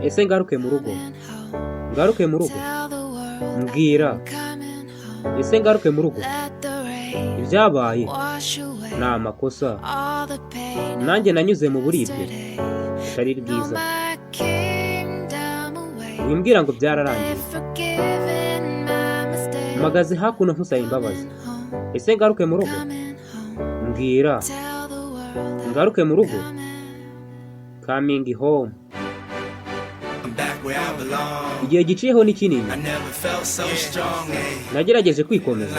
ese ngaruke mu rugo, ngaruke mu rugo, mbwira, ese ngaruke mu rugo, ibyabaye ni amakosa, nanjye nanyuze mu buribwe butari bwiza, wimbwira ngo byararangiye, mpagaze hakuno nkusaba imbabazi, ese ngaruke mu rugo, mbwira, ngaruke mu rugo, coming home. Igihe giciyeho ni kinini, nagerageje kwikomeza,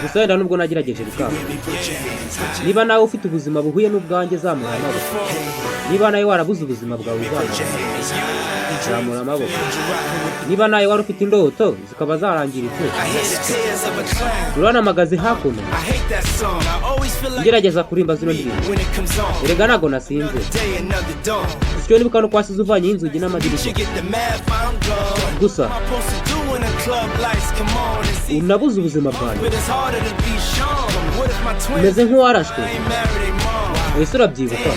gusa wenda nubwo nagerageje bikanga. Niba nawe ufite ubuzima buhuye n'ubwanjye, zamura amaboko. Niba nawe warabuze ubuzima bwawe, zamura amaboko. Niba nawe wari ufite indoto zikaba zarangiritse, uranamagaze hakuno, ngerageza kurimba zino ndirimbo. Erega ntago nasinze, icyo nibuka no kwasize uvanye inzugi n'amadirishya. Gusa unabuze ubuzima bwanjye, umeze nk'uwarashwe. Ese urabyibuka?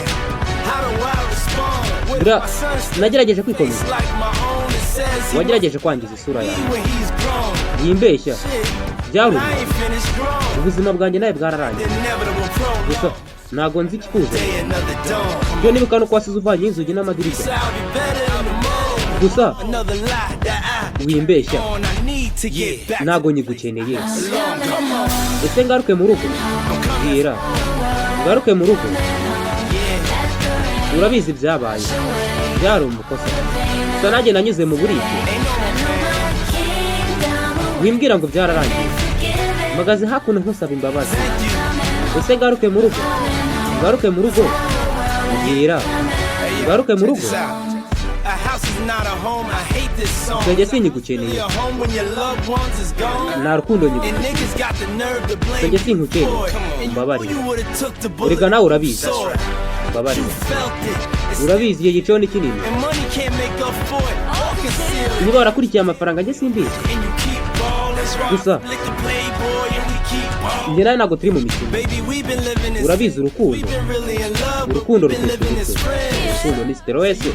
Nagerageje kwikomeza, wagerageje kwangiza isura yawe. Yimbeshya, byarumye, ubuzima bwanjye nawe bwararangiye. Gusa ntago nzi ikikuze, ibyo nibuka no kwasize uvanye inzugi n'amadirishya. Gusa wimbeshya, ntago nyigukeneye. Ese ngaruke mu rugo, bwira, ngaruke mu rugo, urabizi byabaye, byari umukosa, gusa nanjye nanyuze mu buribwe. Wimbwira ngo byararangiye, mpagaze hakuno nkusaba imbabazi, ese ngaruke mu rugo, ngaruke mu rugo, mbwira, ngaruke mu rugo, njye sinyigukeneye, nta rukundo nyigukeneye, njye sinkukeneye, umbabarire. Erega nawe urabizi, umbabarire. Urabizi igihe giciyeho ni kinini, niba warakurikiye amafaranga njye simbizi. Gusa njye nawe ntabwo turi mu mikino. Urabizi urukundo, urukundo ruteshutse, urukundo ni steroese.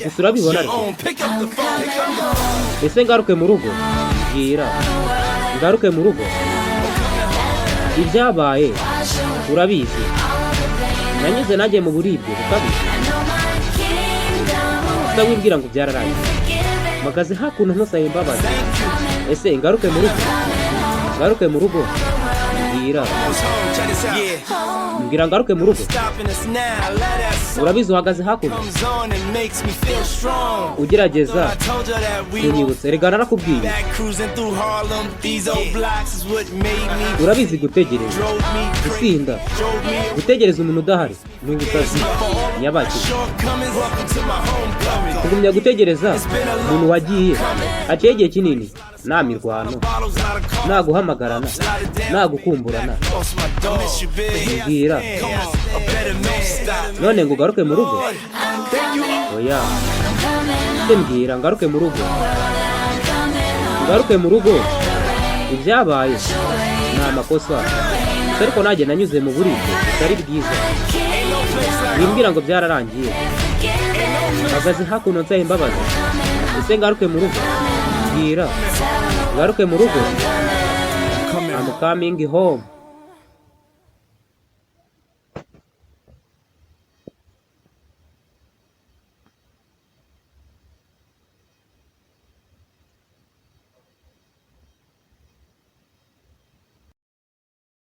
Gusa urabibona ariko, ese ngaruke mu rugo, bwira, ngaruke mu rugo, ibyabaye urabizi, nanyuze nanjye mu buribwe bukabije. Gusa wimbwira ngo byararangiye, mpagaze hakuno nkusaba imbabazi, ese ngaruke mu rugo, ngaruke mu rugo, mbwira, mbwira ngaruke mu rugo. Urabizi uhagaze hakuno, ugerageza kunyibutsa. Erega narakubwiye, urabizi gutegereza, gusinda, gutegereza umuntu udahari ni ubusazi nyabaki. Kugumya gutegereza umuntu wagiye haciye igihe kinini, nta mirwano, nta guhamagarana, nta gukumburana. Mbwira, none ngo ugaruke mu rugo, oya, ese mbwira, ngaruke mu rugo, ngaruke mu rugo, ibyabaye ni amakosa, ariko nanjye nanyuze mu buribwe butari bwiza. Wimbwira ngo byararangiye, mpagaze hakuno nsaba imbabazi, ese ngaruke mu rugo, bwira, ngaruke mu rugo, I'm coming home.